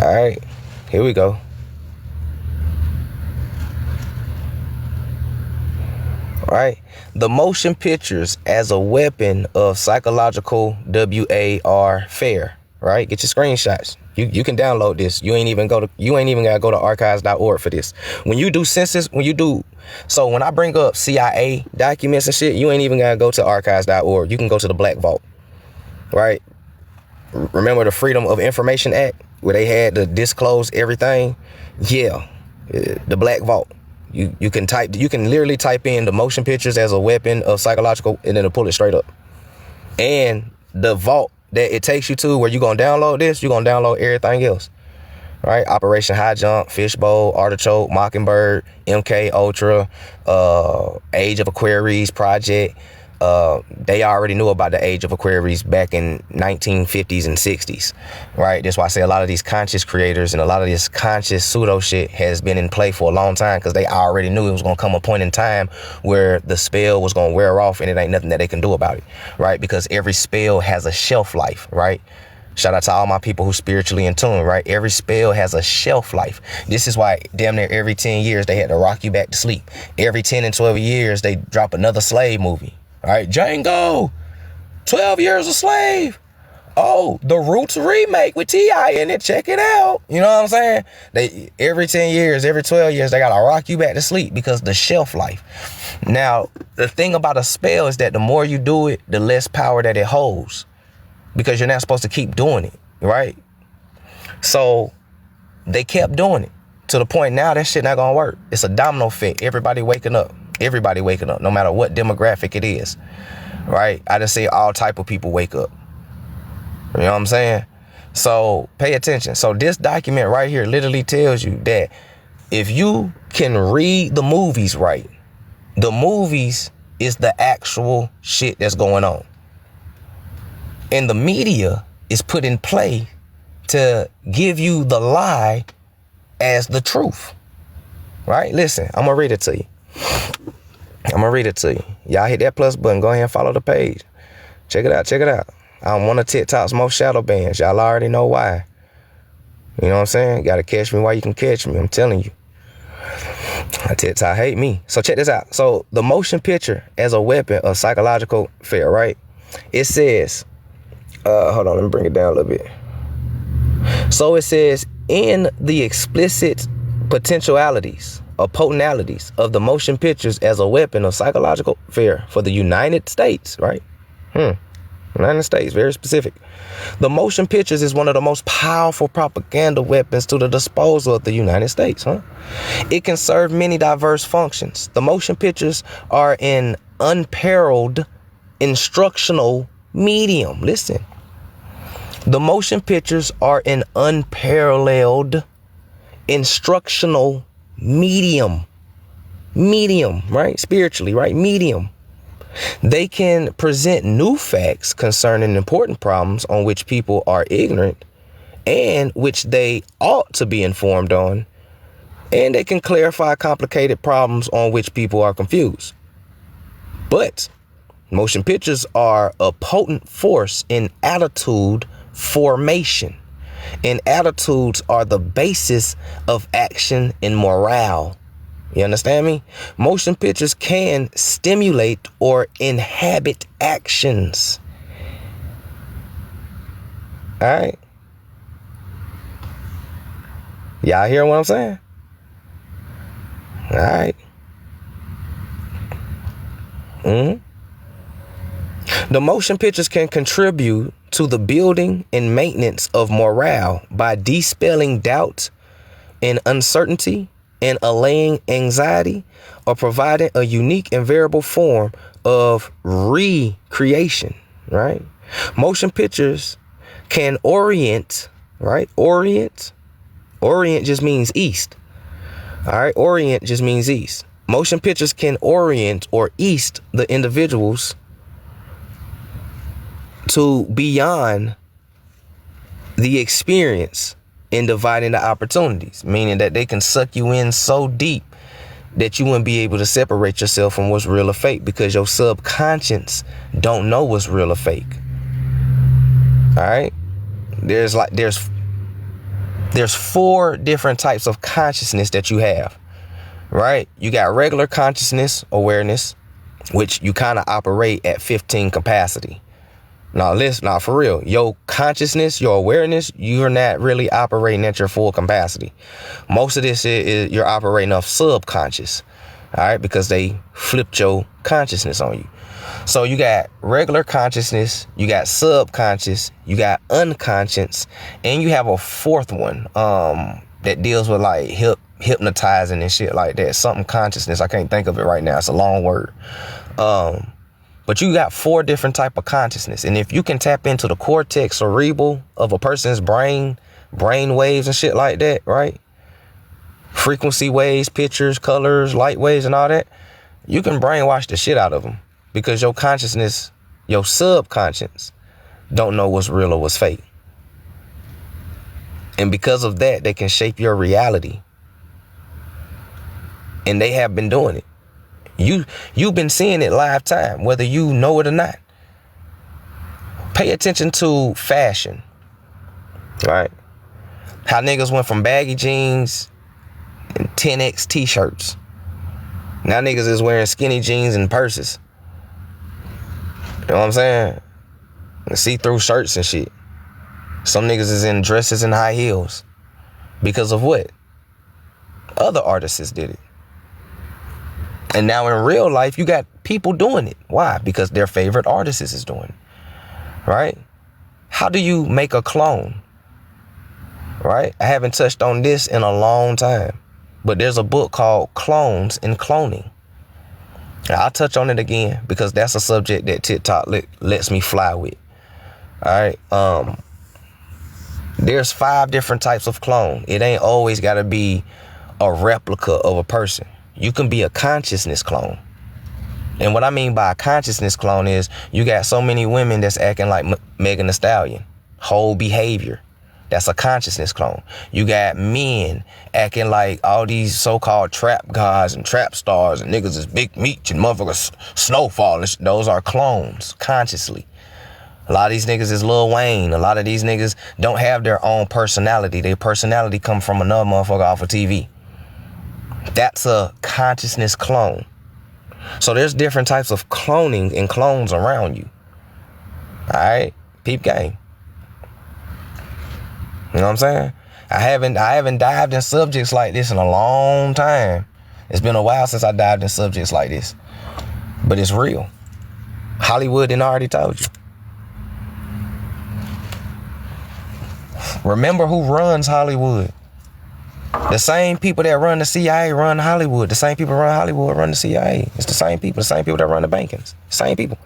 All right, here we go. All right, the motion pictures as a weapon of psychological warfare. Right, get your screenshots. You can download this. You ain't even gotta go to archives.org for this. When you do census, so when I bring up CIA documents and shit, you ain't even gotta go to archives.org. You can go to the Black Vault. Right? Remember the Freedom of Information Act where they had to disclose everything? Yeah, the Black Vault. You can literally type in the motion pictures as a weapon of psychological, and then it'll pull it straight up. And the vault that it takes you to where you're gonna download this, you're gonna download everything else. Right? Operation High Jump, Fishbowl, Artichoke, Mockingbird, MK Ultra, Age of Aquarius Project. They already knew about the Age of Aquarius back in 1950s and 60s, right? That's why I say a lot of these conscious creators and a lot of this conscious pseudo shit has been in play for a long time, because they already knew it was going to come a point in time where the spell was going to wear off and it ain't nothing that they can do about it, right? Because every spell has a shelf life, right? Shout out to all my people who spiritually in tune, right? Every spell has a shelf life. This is why damn near every 10 years they had to rock you back to sleep. Every 10 and 12 years they drop another slave movie. All right, Django, 12 Years a Slave. Oh, the Roots remake with T.I. in it. Check it out. You know what I'm saying? They every 10 years, every 12 years, they got to rock you back to sleep because the shelf life. Now, the thing about a spell is that the more you do it, the less power that it holds, because you're not supposed to keep doing it, right? So they kept doing it to the point now that shit not going to work. It's a domino effect. Everybody waking up, no matter what demographic it is, right? I just say all type of people wake up. You know what I'm saying? So pay attention. So this document right here literally tells you that if you can read the movies right, the movies is the actual shit that's going on. And the media is put in play to give you the lie as the truth, right? Listen, I'm going to read it to you. Y'all hit that plus button. Go ahead and follow the page. Check it out. I'm one of TikTok's most shadow bans. Y'all already know why. You know what I'm saying? Got to catch me while you can catch me. I'm telling you. TikTok hate me. So check this out. So the motion picture as a weapon of psychological fear, right? It says, hold on, let me bring it down a little bit. So it says, in the explicit potentialities or potentialities of the motion pictures as a weapon of psychological fear for the United States, right? United States, very specific. The motion pictures is one of the most powerful propaganda weapons to the disposal of the United States, It can serve many diverse functions. The motion pictures are an unparalleled instructional medium. Listen. The motion pictures are an unparalleled instructional medium, right? Spiritually, right? Medium. They can present new facts concerning important problems on which people are ignorant and which they ought to be informed on. And they can clarify complicated problems on which people are confused. But motion pictures are a potent force in attitude formation. And attitudes are the basis of action and morale. You understand me? Motion pictures can stimulate or inhabit actions. All right. Y'all hear what I'm saying? All right. The motion pictures can contribute to the building and maintenance of morale by dispelling doubt and uncertainty and allaying anxiety, or providing a unique and variable form of recreation, right? Motion pictures can orient, right? Orient just means east. All right, orient just means east. Motion pictures can orient or east the individuals to beyond the experience in dividing the opportunities, meaning that they can suck you in so deep that you wouldn't be able to separate yourself from what's real or fake, because your subconscious don't know what's real or fake. All right. There's There's 4 different types of consciousness that you have, right? You got regular consciousness, awareness, which you kind of operate at 15 capacity. Now for real, your consciousness, your awareness, you're not really operating at your full capacity. Most of this is you're operating off subconscious, all right, because they flipped your consciousness on you. So you got regular consciousness, you got subconscious, you got unconscious, and you have a 4th one that deals with like hypnotizing and shit like that. Something consciousness. I can't think of it right now. It's a long word. But you got 4 different type of consciousness. And if you can tap into the cortex cerebral of a person's brain waves and shit like that, right? Frequency waves, pictures, colors, light waves and all that, you can brainwash the shit out of them. Because your consciousness, your subconscious, don't know what's real or what's fake. And because of that, they can shape your reality. And they have been doing it. You've been seeing it live time, whether you know it or not. Pay attention to fashion, right? How niggas went from baggy jeans and 10X t-shirts. Now niggas is wearing skinny jeans and purses. You know what I'm saying? And see-through shirts and shit. Some niggas is in dresses and high heels. Because of what? Other artists did it. And now in real life, you got people doing it. Why? Because their favorite artist is doing it. Right? How do you make a clone? Right? I haven't touched on this in a long time. But there's a book called Clones and Cloning. I'll touch on it again because that's a subject that TikTok lets me fly with. All right. There's 5 different types of clone. It ain't always got to be a replica of a person. You can be a consciousness clone. And what I mean by a consciousness clone is you got so many women that's acting like Megan Thee Stallion. Whole behavior. That's a consciousness clone. You got men acting like all these so-called trap guys and trap stars and niggas is Big Meech and motherfuckers Snowfall. Those are clones consciously. A lot of these niggas is Lil Wayne. A lot of these niggas don't have their own personality. Their personality come from another motherfucker off of TV. That's a consciousness clone. So there's different types of cloning and clones around you. All right, peep game. You know what I'm saying? I haven't dived in subjects like this in a long time. It's been a while since I dived in subjects like this. But it's real. Hollywood done already told you. Remember who runs Hollywood. The same people that run the CIA run Hollywood. The same people run Hollywood run the CIA. It's the same people. The same people that run the bankings. Same people.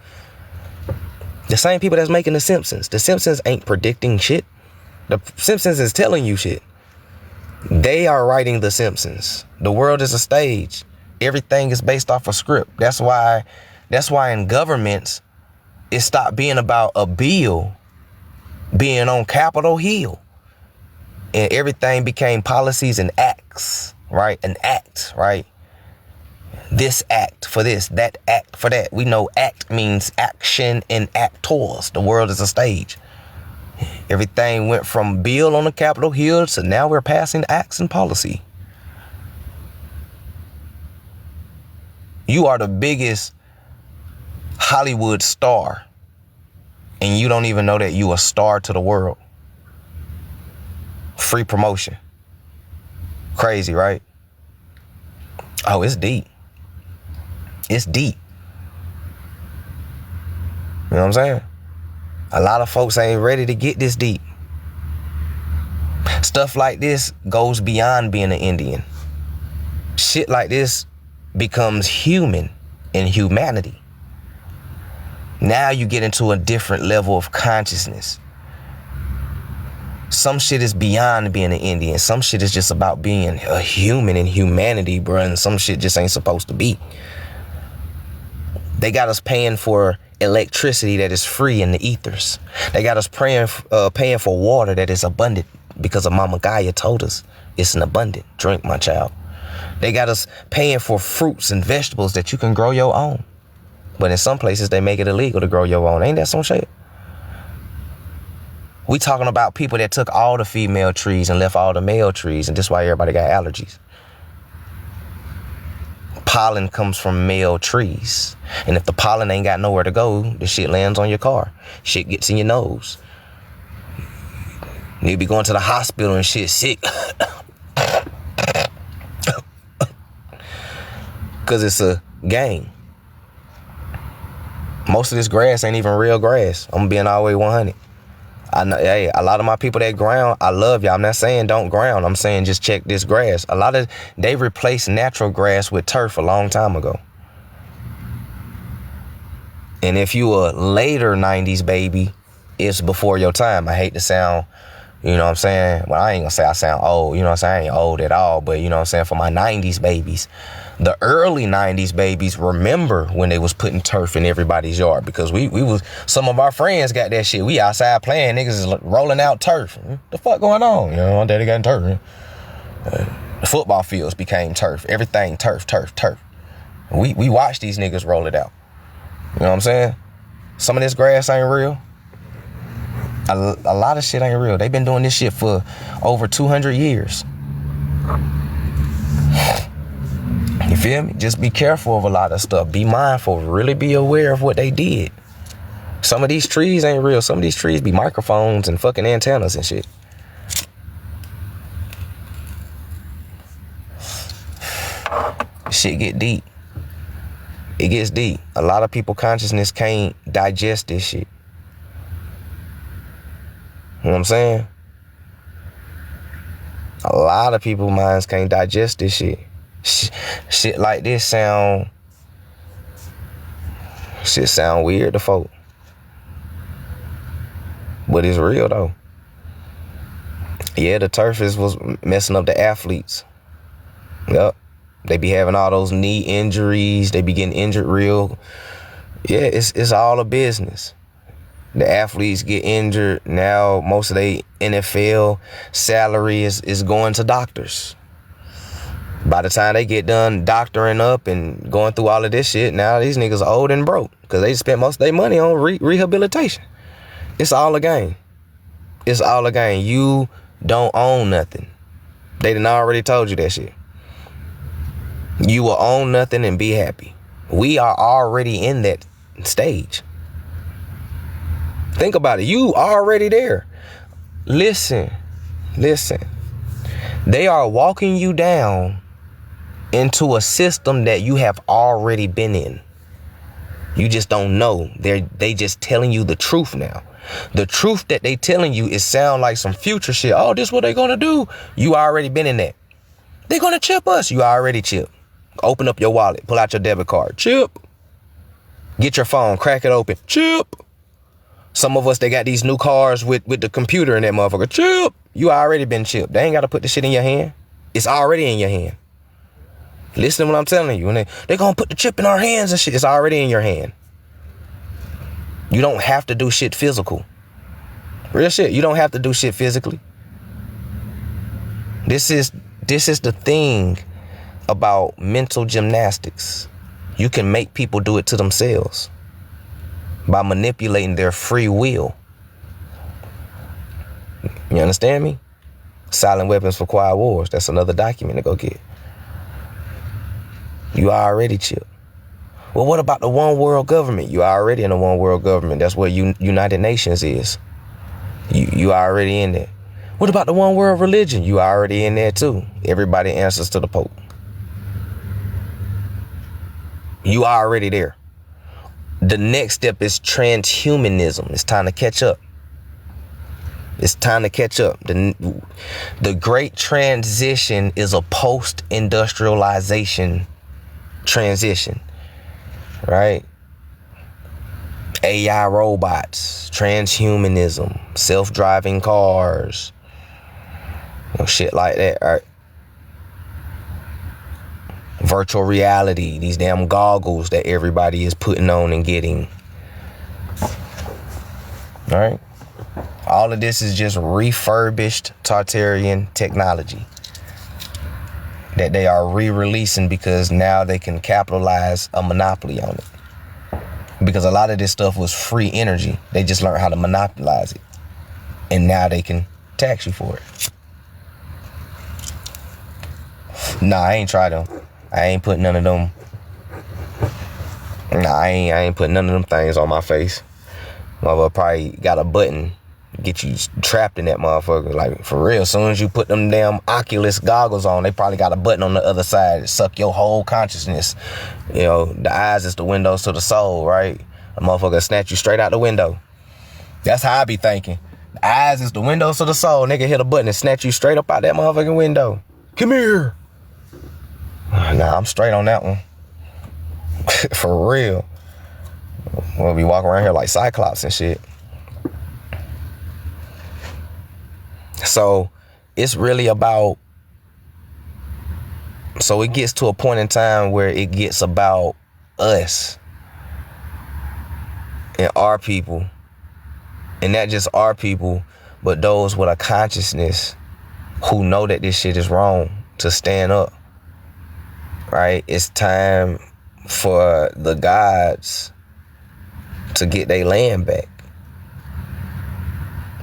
The same people that's making The Simpsons. The Simpsons ain't predicting shit. The Simpsons is telling you shit. They are writing The Simpsons. The world is a stage. Everything is based off a script. That's why in governments, it stopped being about a bill being on Capitol Hill. And everything became policies and acts, right? An act, right? This act for this, that act for that. We know act means action and actors. The world is a stage. Everything went from bill on the Capitol Hill to now we're passing acts and policy. You are the biggest Hollywood star, and you don't even know that you a star to the world. Free promotion. Crazy, right? Oh, it's deep. It's deep. You know what I'm saying? A lot of folks ain't ready to get this deep. Stuff like this goes beyond being an Indian. Shit like this becomes human in humanity. Now you get into a different level of consciousness. Some shit is beyond being an Indian. Some shit is just about being a human in humanity, bro. And some shit just ain't supposed to be. They got us paying for electricity that is free in the ethers. They got us paying for water that is abundant because of Mama Gaia told us it's an abundant drink, my child. They got us paying for fruits and vegetables that you can grow your own. But in some places, they make it illegal to grow your own. Ain't that some shit? We talking about people that took all the female trees and left all the male trees, and that's why everybody got allergies. Pollen comes from male trees, and if the pollen ain't got nowhere to go, the shit lands on your car. Shit gets in your nose. You be going to the hospital and shit sick. Because it's a game. Most of this grass ain't even real grass. I'm being all the way 100. I know, hey, a lot of my people that ground, I love y'all. I'm not saying don't ground. I'm saying just check this grass. They replaced natural grass with turf a long time ago. And if you a later 90s baby, it's before your time. I hate to sound, you know what I'm saying? Well, I ain't gonna say I sound old, you know what I'm saying? I ain't old at all, but you know what I'm saying? For my 90s babies, the early 90s babies remember when they was putting turf in everybody's yard, because we was, some of our friends got that shit. We outside playing, niggas is rolling out turf. The fuck going on? You know, one day they got turf. The football fields became turf. Everything turf. We watched these niggas roll it out. You know what I'm saying? Some of this grass ain't real. A lot of shit ain't real. They've been doing this shit for over 200 years. You feel me? Just be careful of a lot of stuff. Be mindful. Really be aware of what they did. Some of these trees ain't real. Some of these trees be microphones and fucking antennas and shit. Shit get deep. It gets deep. A lot of people consciousness can't digest this shit. You know what I'm saying? A lot of people's minds can't digest this shit. Shit like this sound weird to folk. But it's real though. Yeah, the turf was messing up the athletes. Yup. They be having all those knee injuries. They be getting injured real. Yeah, it's all a business. The athletes get injured. Now most of their NFL salary is going to doctors. By the time they get done doctoring up and going through all of this shit, now these niggas are old and broke because they spent most of their money on rehabilitation. It's all a game. It's all a game. You don't own nothing. They done already told you that shit. You will own nothing and be happy. We are already in that stage. Think about it. You already there. Listen. They are walking you down into a system that you have already been in. You just don't know. They just telling you the truth now. The truth that they telling you is sound like some future shit. Oh, this what they gonna do. You already been in that. They gonna chip us. You already chip. Open up your wallet. Pull out your debit card. Chip. Get your phone. Crack it open. Chip. Some of us, they got these new cars with the computer in that motherfucker. Chip. You already been chipped. They ain't got to put the shit in your hand. It's already in your hand. Listen to what I'm telling you. And they gonna put the chip in our hands and shit. It's already in your hand. You don't have to do shit physical. Real shit. You don't have to do shit physically. This is the thing about mental gymnastics. You can make people do it to themselves by manipulating their free will. You understand me? Silent Weapons for Quiet Wars. That's another document to go get. You already chill. Well, what about the one world government? You already in the one world government. That's where United Nations is. You already in there. What about the one world religion? You already in there too. Everybody answers to the Pope. You already there. The next step is transhumanism. It's time to catch up. It's time to catch up. The great transition is a post-industrialization transition, right? AI robots, transhumanism, self-driving cars, shit like that, right? Virtual reality, these damn goggles that everybody is putting on and getting. All right? All of this is just refurbished Tartarian technology that they are re-releasing because now they can capitalize a monopoly on it. Because a lot of this stuff was free energy. They just learned how to monopolize it. And now they can tax you for it. Nah, I ain't tried them. I ain't put none of them. Nah, I ain't put none of them things on my face. Motherfucker probably got a button, get you trapped in that motherfucker. Like, for real, as soon as you put them damn Oculus goggles on, they probably got a button on the other side that suck your whole consciousness. You know, the eyes is the windows to the soul, right? A motherfucker snatch you straight out the window. That's how I be thinking. The eyes is the windows to the soul. Nigga hit a button and snatch you straight up out that motherfucking window. Come here. Nah, I'm straight on that one. For real. We'll be walking around here like Cyclops and shit. So it's really about, so it gets to a point in time where it gets about us and our people, and not just our people, but those with a consciousness who know that this shit is wrong to stand up, right? It's time for the gods to get their land back.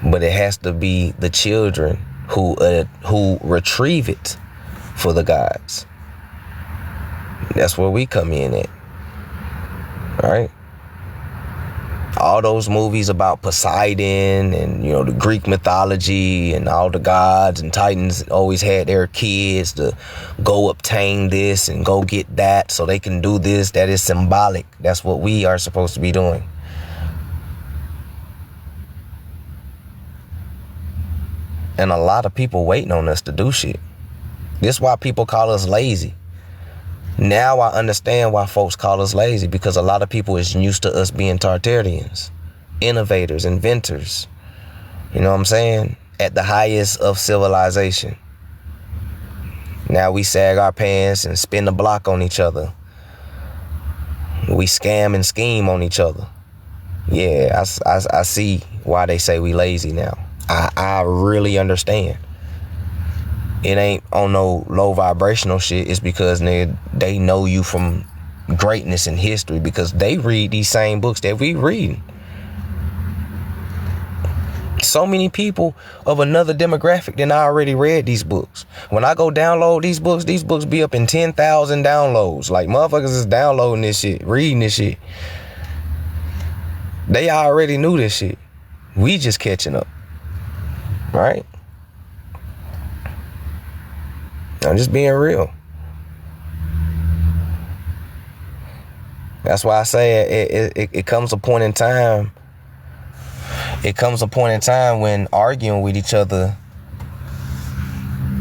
But it has to be the children who retrieve it for the gods. That's where we come in at, right? All those movies about Poseidon and, you know, the Greek mythology and all the gods and titans always had their kids to go obtain this and go get that so they can do this. That is symbolic. That's what we are supposed to be doing. And a lot of people waiting on us to do shit. This is why people call us lazy. Now I understand why folks call us lazy, because a lot of people is used to us being Tartarians, innovators, inventors. You know what I'm saying? At the highest of civilization. Now we sag our pants and spin the block on each other. We scam and scheme on each other. Yeah, I see why they say we lazy now. I really understand. It ain't on no low vibrational shit. It's because they know you from greatness in history, because they read these same books that we read. So many people of another demographic than I already read these books. When I go download these books be up in 10,000 downloads. Like, motherfuckers is downloading this shit, reading this shit. They already knew this shit. We just catching up. Right? I'm just being real. That's why I say it comes a point in time. It comes a point in time when arguing with each other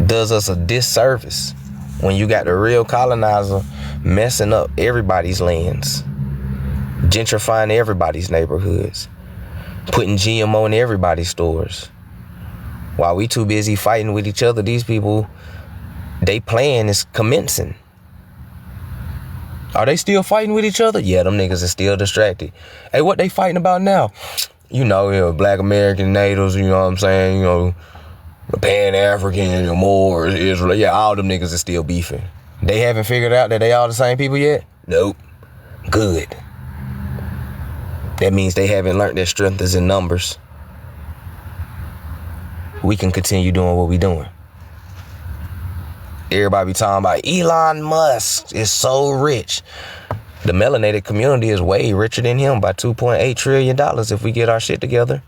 does us a disservice. When you got the real colonizer messing up everybody's lands, gentrifying everybody's neighborhoods, putting GMO in everybody's stores. While we too busy fighting with each other, these people, they plan is commencing. Are they still fighting with each other? Yeah, them niggas are still distracted. Hey, what they fighting about now? You know, Black American natives, you know what I'm saying? You know, the Pan-African, the Moors, Israel. Yeah, all them niggas are still beefing. They haven't figured out that they all the same people yet? Nope. Good. That means they haven't learned their strength is in numbers. We can continue doing what we doing. Everybody be talking about Elon Musk is so rich. The melanated community is way richer than him by $2.8 trillion if we get our shit together.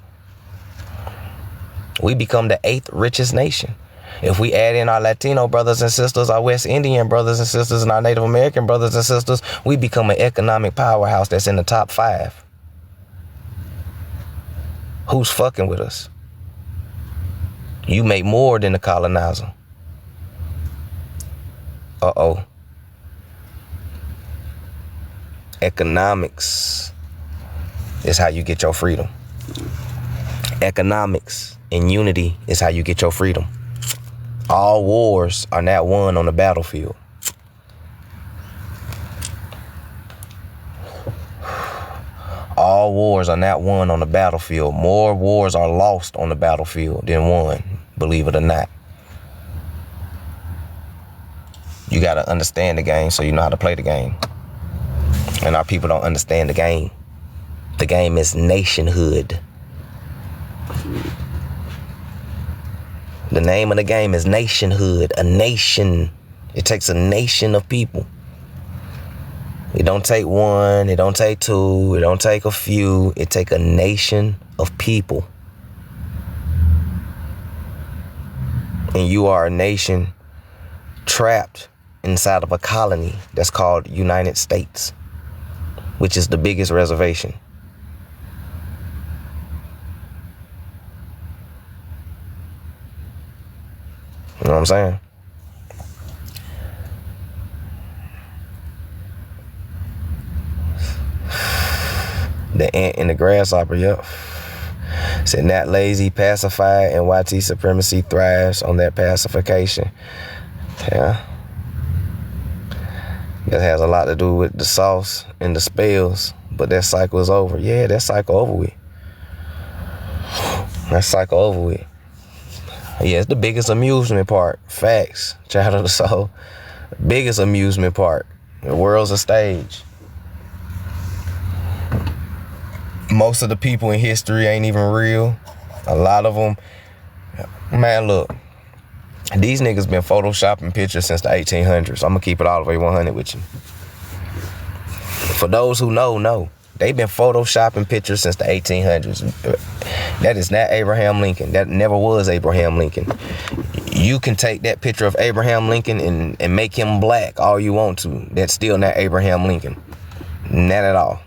We become the 8th richest nation. If we add in our Latino brothers and sisters, our West Indian brothers and sisters, and our Native American brothers and sisters, we become an economic powerhouse that's in the top 5. Who's fucking with us? You make more than the colonizer. Uh-oh. Economics is how you get your freedom. Economics and unity is how you get your freedom. All wars are not won on the battlefield. All wars are not won on the battlefield. More wars are lost on the battlefield than won, believe it or not. You got to understand the game so you know how to play the game. And our people don't understand the game. The game is nationhood. The name of the game is nationhood. A nation. It takes a nation of people. It don't take one. It don't take two. It don't take a few. It take a nation of people. And you are a nation trapped inside of a colony that's called United States, which is the biggest reservation. You know what I'm saying? The ant and the grasshopper, yep. Said not lazy, pacified, and YT supremacy thrives on that pacification. Yeah. That has a lot to do with the sauce and the spells, but that cycle is over. Yeah, that cycle over with. That cycle over with. Yeah, it's the biggest amusement park. Facts. Child of the soul. Biggest amusement park. The world's a stage. Most of the people in history ain't even real. A lot of them. Man, look. These niggas been photoshopping pictures since the 1800s. I'm gonna keep it all the way 100 with you. For those who know. They've been photoshopping pictures since the 1800s. That is not Abraham Lincoln. That never was Abraham Lincoln. You can take that picture of Abraham Lincoln and make him black all you want to. That's still not Abraham Lincoln. Not at all.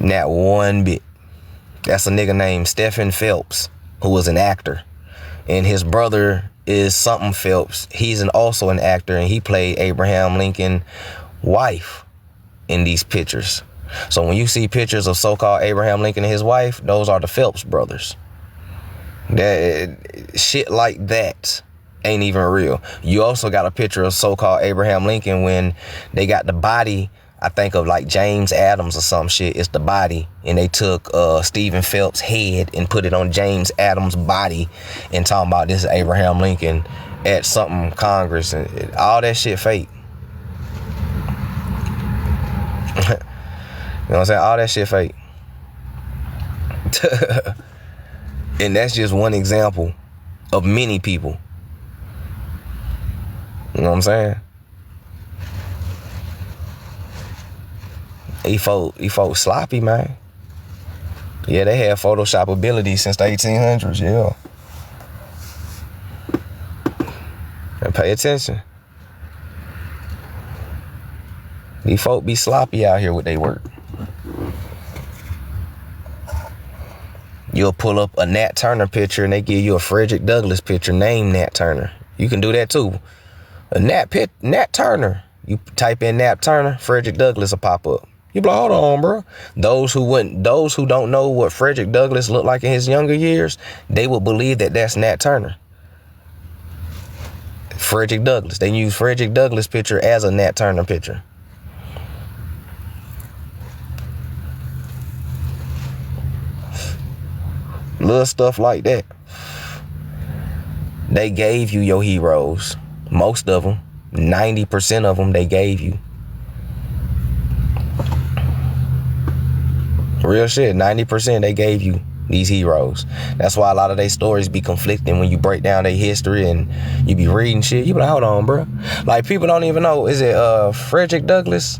Not one bit. That's a nigga named Stephen Phelps, who was an actor. And his brother is something Phelps. He's also an actor, and he played Abraham Lincoln's wife in these pictures. So when you see pictures of so-called Abraham Lincoln and his wife, those are the Phelps brothers. That shit like that ain't even real. You also got a picture of so-called Abraham Lincoln when they got the body, I think of like James Adams or some shit. It's the body, and they took Stephen Phelps' head and put it on James Adams' body and talking about this is Abraham Lincoln at something Congress, and all that shit fake. You know what I'm saying? All that shit fake. And that's just one example of many people. You know what I'm saying? These folks sloppy, man. Yeah, they had Photoshop ability since the 1800s, yeah. And pay attention. These folk be sloppy out here with their work. You'll pull up a Nat Turner picture and they give you a Frederick Douglass picture named Nat Turner. You can do that too. A Nat Turner. You type in Nat Turner, Frederick Douglass will pop up. You be like, hold on, bro. Those who don't know what Frederick Douglass looked like in his younger years, they will believe that that's Nat Turner. Frederick Douglass. They use Frederick Douglass picture as a Nat Turner picture. Little stuff like that. They gave you your heroes. Most of them. 90% of them they gave you. Real shit. 90% they gave you these heroes. That's why a lot of their stories be conflicting when you break down their history and you be reading shit. You be like, hold on, bro. Like, people don't even know. Is it Frederick Douglass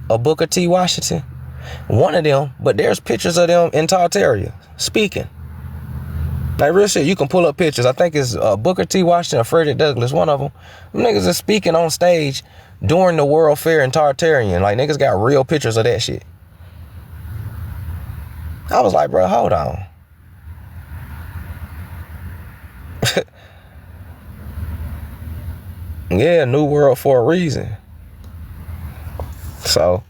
or Booker T. Washington? One of them. But there's pictures of them in Tartaria speaking. Like, real shit, you can pull up pictures. I think it's Booker T. Washington or Frederick Douglass, one of them. Them niggas is speaking on stage during the World Fair in Tartarian. Like, niggas got real pictures of that shit. I was like, bro, hold on. Yeah, new world for a reason. So,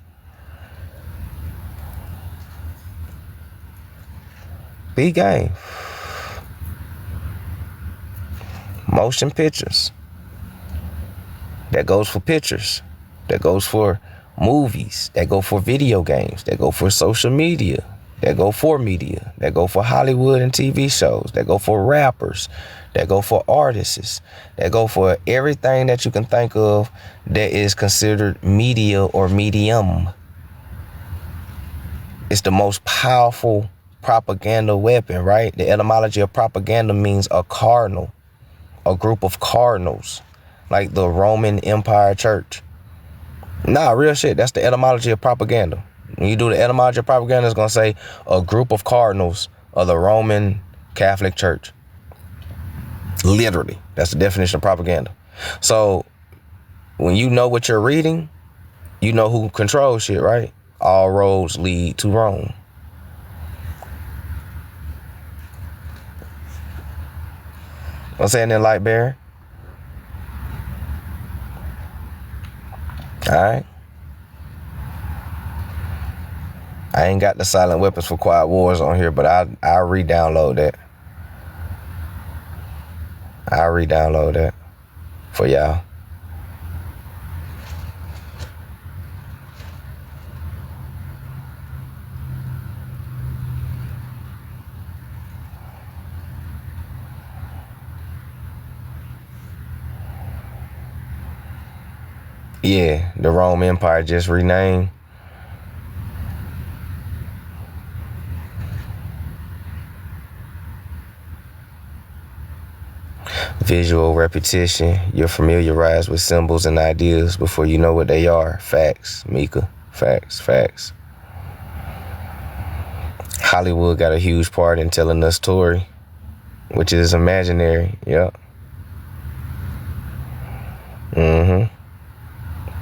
be game. Motion pictures. That goes for pictures. That goes for movies. That go for video games. That go for social media. That go for media. That go for Hollywood and TV shows. That go for rappers. That go for artists. That go for everything that you can think of that is considered media or medium. It's the most powerful propaganda weapon, right? The etymology of propaganda means a cardinal, a group of cardinals, like the Roman Empire Church. Nah, real shit. That's the etymology of propaganda. When you do the etymology of propaganda, it's going to say a group of cardinals of the Roman Catholic Church. Literally. That's the definition of propaganda. So when you know what you're reading, you know who controls shit, right? All roads lead to Rome. I'm saying that, Light Bear. All right. I ain't got the silent weapons for quiet wars on here, but I'll re-download that. I'll re-download that for y'all. Yeah, the Roman Empire just renamed. Visual repetition. You're familiarized with symbols and ideas before you know what they are. Facts, Mika. Facts. Hollywood got a huge part in telling the story, which is imaginary. Yep.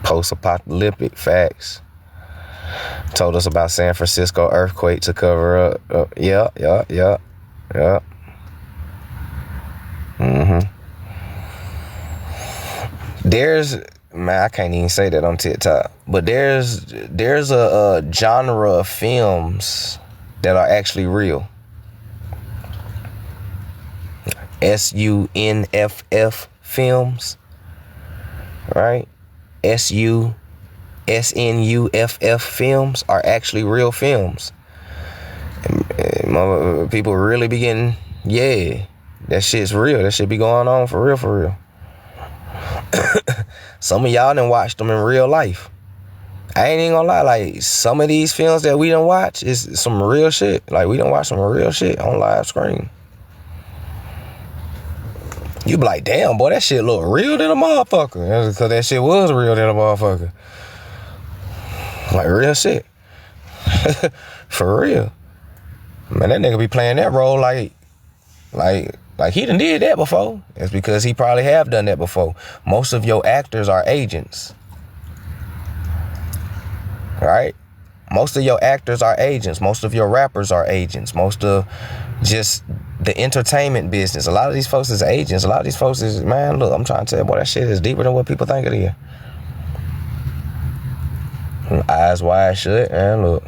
Post-apocalyptic. Facts. Told us about San Francisco earthquake to cover up. Yep. There's, man, I can't even say that on TikTok, but there's a genre of films that are actually real. SUNFF films, right? SUNUFF films are actually real films. And people really be getting, yeah, that shit's real. That shit be going on for real. Some of y'all done watched them in real life. I ain't even gonna lie, like some of these films that we done watch is some real shit. Like we done watch some real shit on live screen. You be like, damn, boy, that shit look real than a motherfucker. That's because that shit was real than a motherfucker. Like real shit. For real. Man, that nigga be playing that role like he done did that before. It's because he probably have done that before. Most of your actors are agents. Right? Most of your actors are agents. Most of your rappers are agents. Most of just the entertainment business. A lot of these folks is agents. A lot of these folks is, man, look, I'm trying to tell you, boy, that shit is deeper than what people think it is. Eyes wide shut, man, look.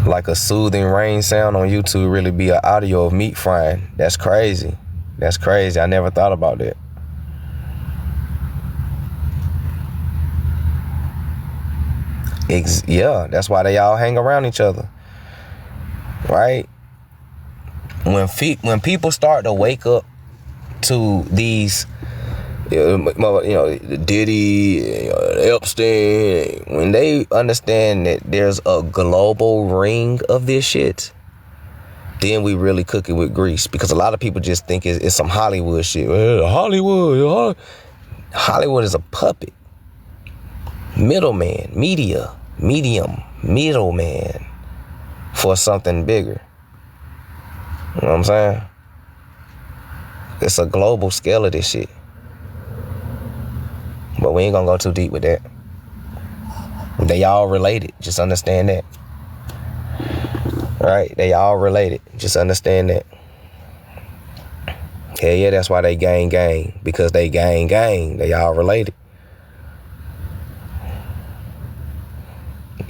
Like a soothing rain sound on YouTube really be an audio of meat frying. That's crazy. That's crazy. I never thought about that. Yeah, that's why they all hang around each other. Right? When people start to wake up to these, Diddy, Epstein, when they understand that there's a global ring of this shit, then we really cook it with grease. Because a lot of people just think it's some Hollywood shit. Hollywood is a puppet. Middleman for something bigger. You know what I'm saying? It's a global scale of this shit. But we ain't gonna go too deep with that. They all related. Just understand that. Right? They all related. Just understand that. Yeah, that's why they gang. Because they gang. They all related.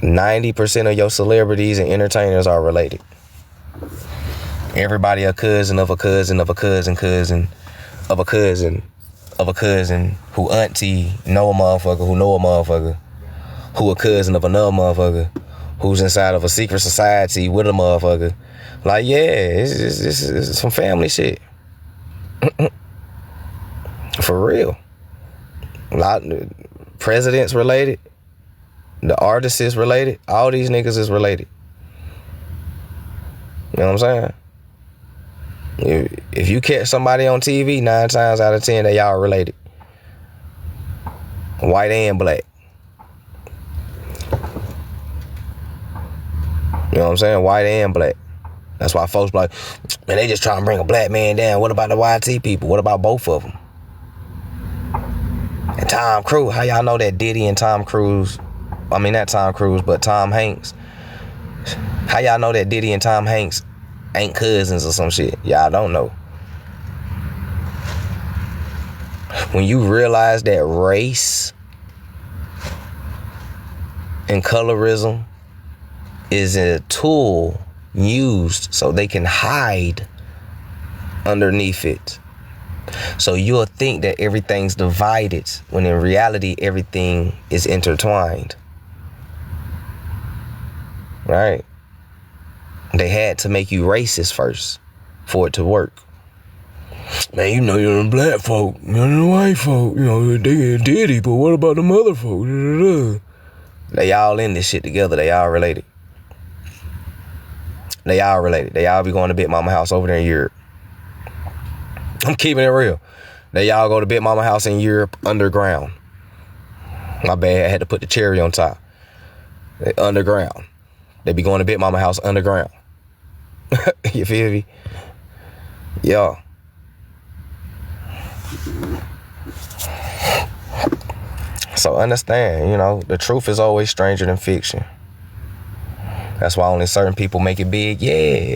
90% of your celebrities and entertainers are related. Everybody a cousin of a cousin of a cousin of a cousin of a cousin who auntie know a motherfucker who know a motherfucker who a cousin of another motherfucker who's inside of a secret society with a motherfucker. Like, yeah, it's some family shit. For real. presidents related. The artists is related. All these niggas is related. You know what I'm saying? If you catch somebody on TV, 9 times out of 10, they all related. White and black. You know what I'm saying? White and black. That's why folks be like, man, they just trying to bring a black man down. What about the YT people? What about both of them? And Tom Cruise. How y'all know that Diddy and Tom Cruise, I mean, not Tom Cruise, but Tom Hanks. How y'all know that Diddy and Tom Hanks ain't cousins or some shit? Y'all don't know. When you realize that race and colorism is a tool used so they can hide underneath it. So you'll think that everything's divided when in reality everything is intertwined. Right? They had to make you racist first for it to work. Man, you know you're the black folk, you're the white folk, you know, they get Diddy, but what about the mother folk? They all in this shit together. They all related. They all related. They all be going to Big Mama house over there in Europe. I'm keeping it real. They all go to Big Mama house in Europe underground. My bad, I had to put the cherry on top. They underground. They be going to Big Mama house underground. You feel me? Yeah. So understand, you know, the truth is always stranger than fiction. That's why only certain people make it big. Yeah.